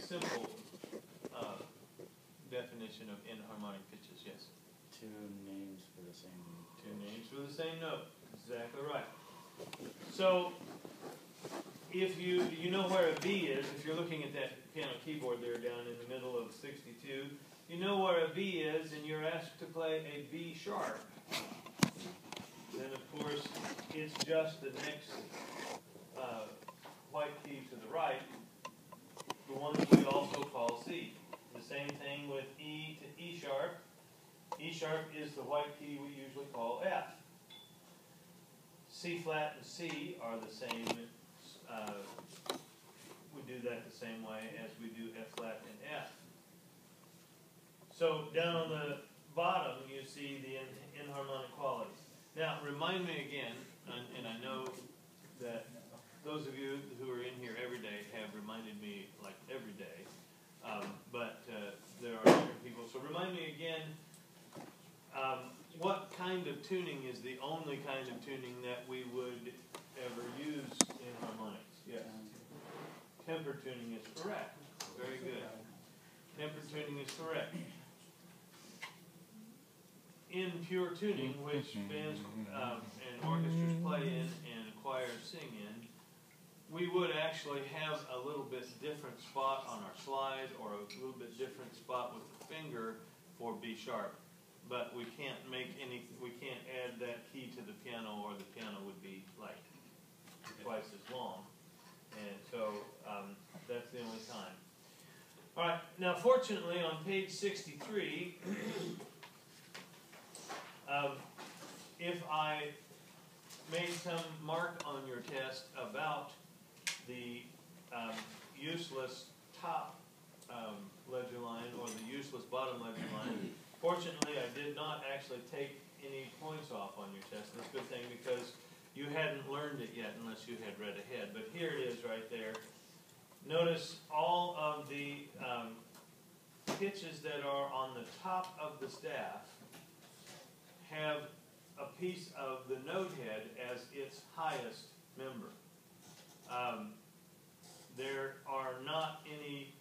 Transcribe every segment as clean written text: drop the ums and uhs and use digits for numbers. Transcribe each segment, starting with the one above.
simple definition of inharmonic pitches. Yes? Two names for the same note. Two names for the same note. Exactly right. So, if you know where a B is, if you're looking at that piano keyboard there down in the middle of 62, you know where a B is, and you're asked to play a B sharp. Then, of course, it's just the next white key to the right, the one that we also call C. The same thing with E to E sharp. E sharp is the white key we usually call F. C flat and C are the same. We do that the same way as we do F flat and F. So down on the bottom, you see the inharmonic qualities. Now, remind me again, and I know that those of you who are in here every day have reminded me like every day, but there are different people. So remind me again, what kind of tuning is the only kind of tuning that we would ever use in harmonics? Yes. Temper tuning is correct. Very good. Temper tuning is correct. In pure tuning, which bands and orchestras play in and choirs sing in, we would actually have a little bit different spot on our slide or a little bit different spot with the finger for B sharp. But we can't we can't add that key to the piano, or the piano would be like twice as long. And so that's the only time. All right, now fortunately on page 63, if I made some mark on your test about the useless top ledger line or the useless bottom ledger line, fortunately I did not actually take any points off on your test. That's a good thing because you hadn't learned it yet unless you had read ahead. But here it is right there. Notice all of the pitches that are on the top of the staff have a piece of the note head as its highest member. There are not any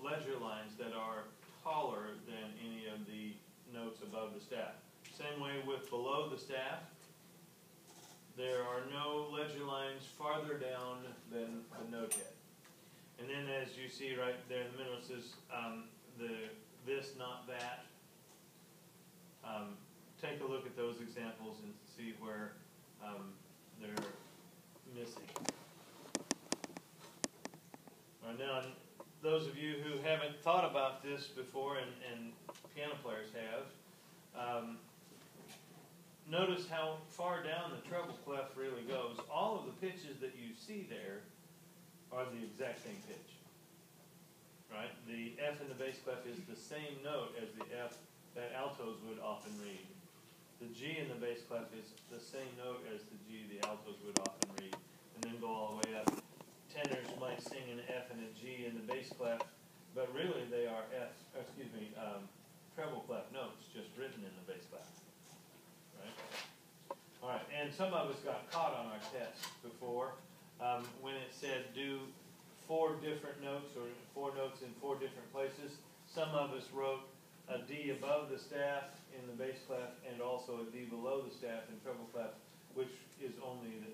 ledger lines that are taller than any of the notes above the staff. Same way with below the staff. There are no ledger lines farther down than the note head. And then as you see right there in the middle, it says this, not that. Take a look at those examples and see where they're missing. All right, now, those of you who haven't thought about this before, and piano players have, notice how far down the treble clef really goes. All of the pitches that you see there are the exact same pitch. Right? The F in the bass clef is the same note as the F that altos would often read. The G in the bass clef is the same note as the G the altos would often read, and then go all the way up. Tenors might sing an F and a G in the bass clef, but really they are treble clef notes just written in the bass clef. Right? All right, and some of us got caught on our test before when it said do 4 different notes or 4 notes in 4 different places. Some of us wrote a D above the staff in the bass clef and also a D below the staff in treble clef, which is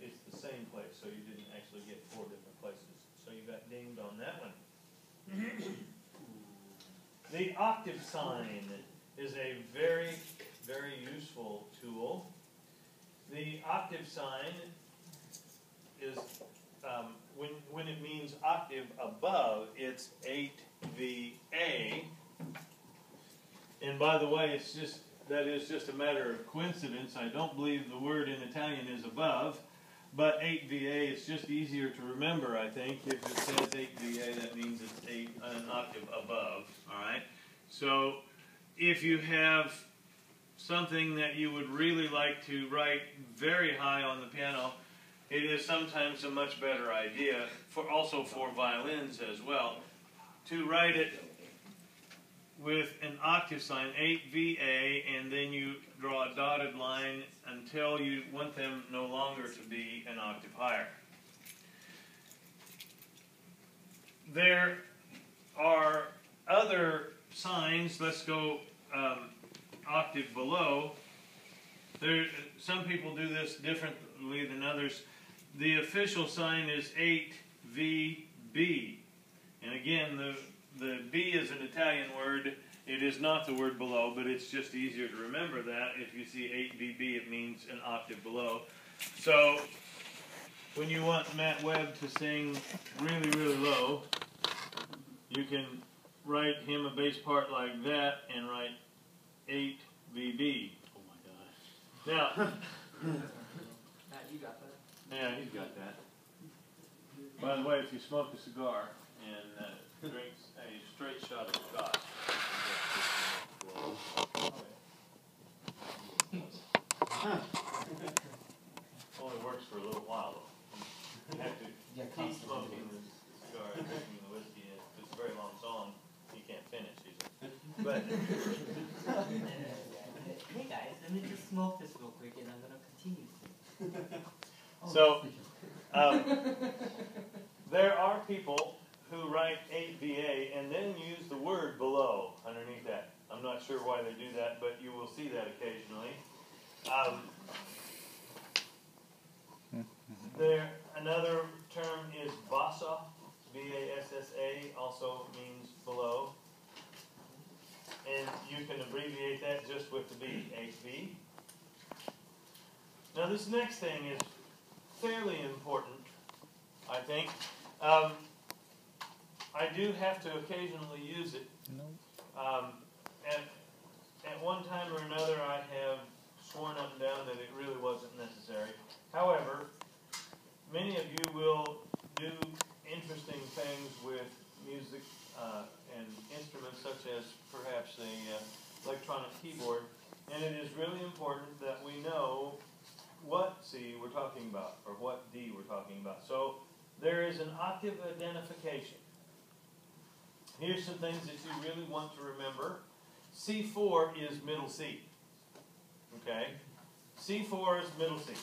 it's the same place, so you didn't actually get 4 different places. So you got dinged on that one. The octave sign is a very, very useful tool. The octave sign is, when it means octave above, it's 8VA. And by the way, that is just a matter of coincidence. I don't believe the word in Italian is above, but 8VA is just easier to remember, I think. If it says 8VA, that means it's an octave above, all right? So if you have something that you would really like to write very high on the piano, it is sometimes a much better idea, also for violins as well, to write it with an octave sign, 8VA, and then you draw a dotted line until you want them no longer to be an octave higher. There means, let's go octave below. Some people do this differently than others. The official sign is 8VB. And again, the B is an Italian word. It is not the word below, but it's just easier to remember that. If you see 8VB, it means an octave below. So when you want Matt Webb to sing really, really low, you can write him a bass part like that and write 8VB. Oh my gosh. Now, Matt, you got that? yeah, he's got that. By the way, if you smoke a cigar and drinks a straight shot of scotch, only works for a little while though. You have to keep smoking the cigar and drinking the whiskey. If it's a very long song, you can't finish usually. But Hey guys, let me just smoke this real quick and I'm gonna continue. so there are people who write 8VA and then use the word below underneath that. I'm not sure why they do that, but you will see that occasionally. Another term is Bassa, B-A-S-S-A, also means below. And you can abbreviate that just with the B, 8V. Now this next thing is fairly important, I think. I do have to occasionally use it. At one time or another, I have sworn up and down that it really wasn't necessary. However, many of you will do interesting things with music and instruments, such as perhaps an electronic keyboard, and it is really important that we know what C we're talking about, or what D we're talking about. So there is an octave identification. Here's some things that you really want to remember. C4 is middle C. Okay? C4 is middle C.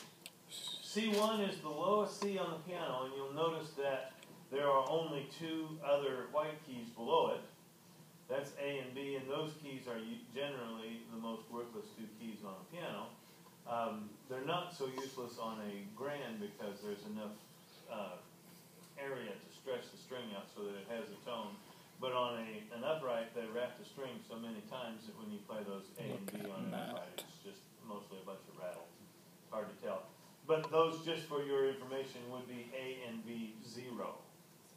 C1 is the lowest C on the piano, and you'll notice that there are only two other white keys below it. That's A and B, and those keys are generally the most worthless two keys on a piano. They're not so useless on a grand because there's enough area to stretch the string out so that it has a tone. But on an upright, they wrap the string so many times that when you play those A and B on an upright, it's just mostly a bunch of rattle. It's hard to tell. But those, just for your information, would be A and B 0.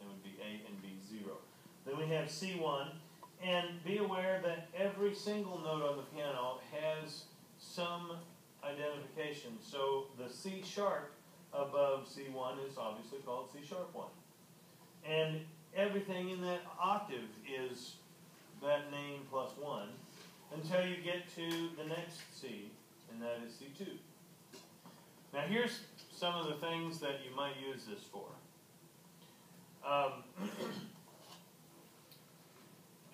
It would be A and B 0. Then we have C1, and be aware that every single note on the piano has some identification. So the C sharp above C1 is obviously called C sharp 1. And everything in that octave is that name plus 1 until you get to the next C, and that is C2. Now here's some of the things that you might use this for.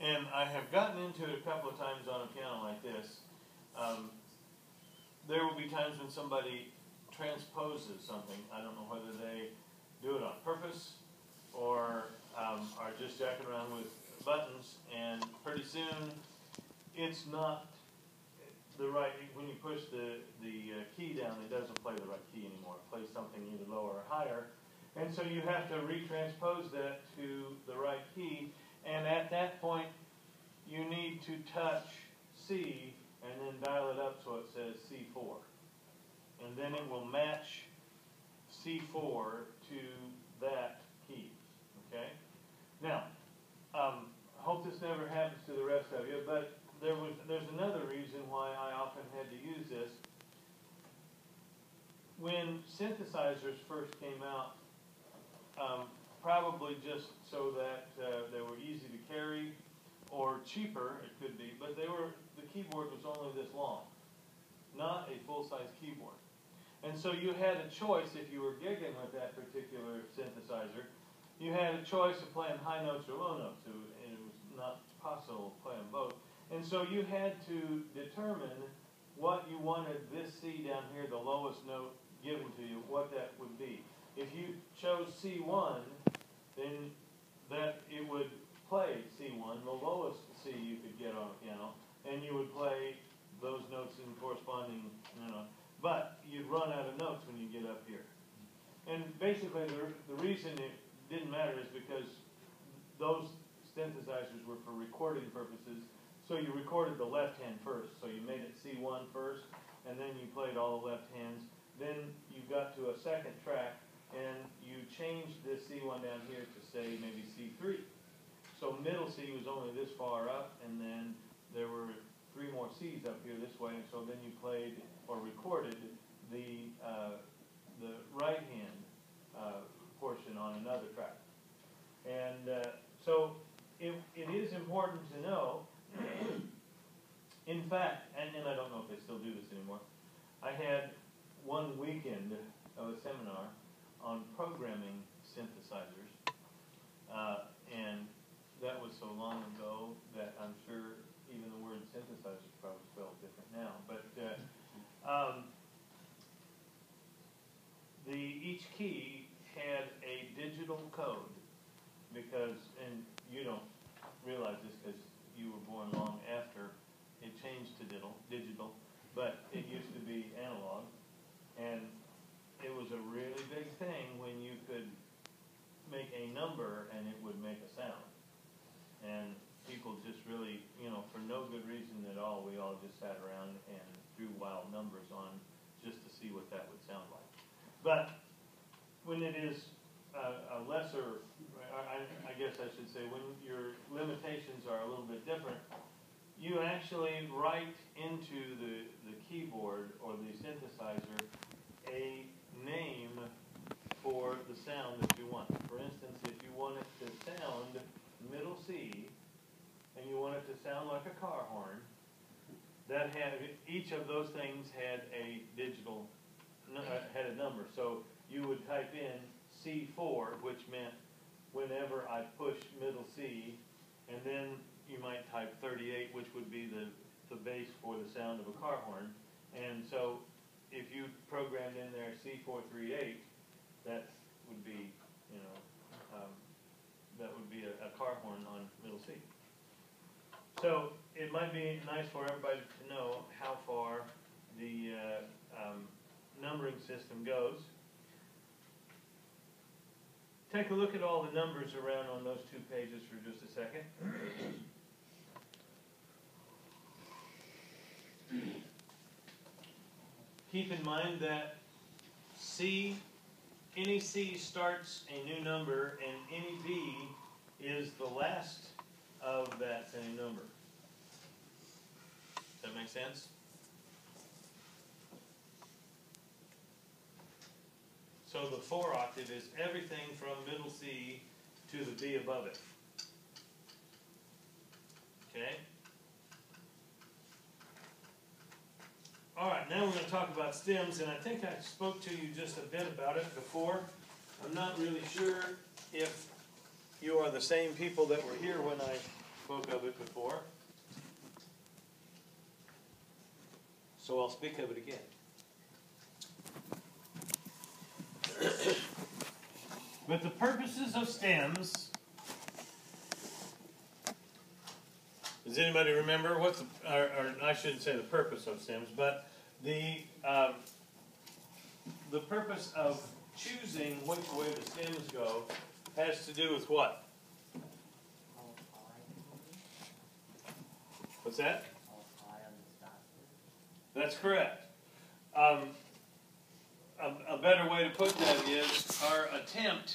And I have gotten into it a couple of times on a piano like this. There will be times when somebody transposes something. I don't know whether they do it on purpose or are just jacking around with buttons, and pretty soon it's not the right, when you push the key down, it doesn't play the right key anymore. It plays something either lower or higher. And so you have to retranspose that to the right key, and at that point you need to touch C and then dial it up so it says C4. And then it will match C4 to that key. Okay? Now, I hope this never happens to the rest of you, but there's another reason why I often had to use this. When synthesizers first came out, probably just so that they were easy to carry or cheaper, it could be, but the keyboard was only this long, not a full-size keyboard. And so you had a choice if you were gigging with that particular synthesizer. You had a choice of playing high notes or low notes, and it was not possible to play them both. And so you had to determine what you wanted this C down here, the lowest note given to you, what that would be. If you chose C1, then that it would play C1, the lowest C you could get on a piano, and you would play those notes in corresponding, but you'd run out of notes when you get up here. And basically, the reason it didn't matter is because those synthesizers were for recording purposes, so you recorded the left hand first, so you made it C1 first, and then you played all the left hands. Then you got to a second track, and you changed this C1 down here to say maybe C3. So middle C was only this far up, and then there were 3 more C's up here this way, and so then you played or recorded the right hand portion on another track. And so it is important to know, in fact, and I don't know if they still do this anymore, I had one weekend of a seminar on programming synthesizers, and that was so long ago that I'm sure even the word synthesizer probably spelled different now. But each key had a digital code because, and you don't realize this because you were born long after it changed to digital, but it used to be analog, and it was a really big thing when you could make a number and it would make a sound. And people just really, for no good reason at all, we all just sat around and threw wild numbers on just to see what that would sound like. But when it is a lesser, I guess I should say, when your limitations are a little bit different, you actually write into the keyboard or the synthesizer a name for the sound that you want. For instance, if you want it to sound middle C, and you want it to sound like a car horn, that had each of those things had a digital, had a number. So you would type in C4, which meant whenever I push middle C, and then you might type 38, which would be the base for the sound of a car horn. And so if you programmed in there C438, that would be, that would be a car horn on middle C. So it might be nice for everybody to know how far the numbering system goes. Take a look at all the numbers around on those 2 pages for just a second. Keep in mind that any C starts a new number, and any B is the last of that same number. Does that make sense? So the 4 octave is everything from middle C to the B above it. Okay? All right, now we're going to talk about stems, and I think I spoke to you just a bit about it before. I'm not really sure if you are the same people that were here when I spoke of it before. So I'll speak of it again. But the purposes of stems, does anybody remember what's or I shouldn't say the purpose of stems, but the purpose of choosing which way the stems go has to do with what? What's that? That's correct. A better way to put that is our attempt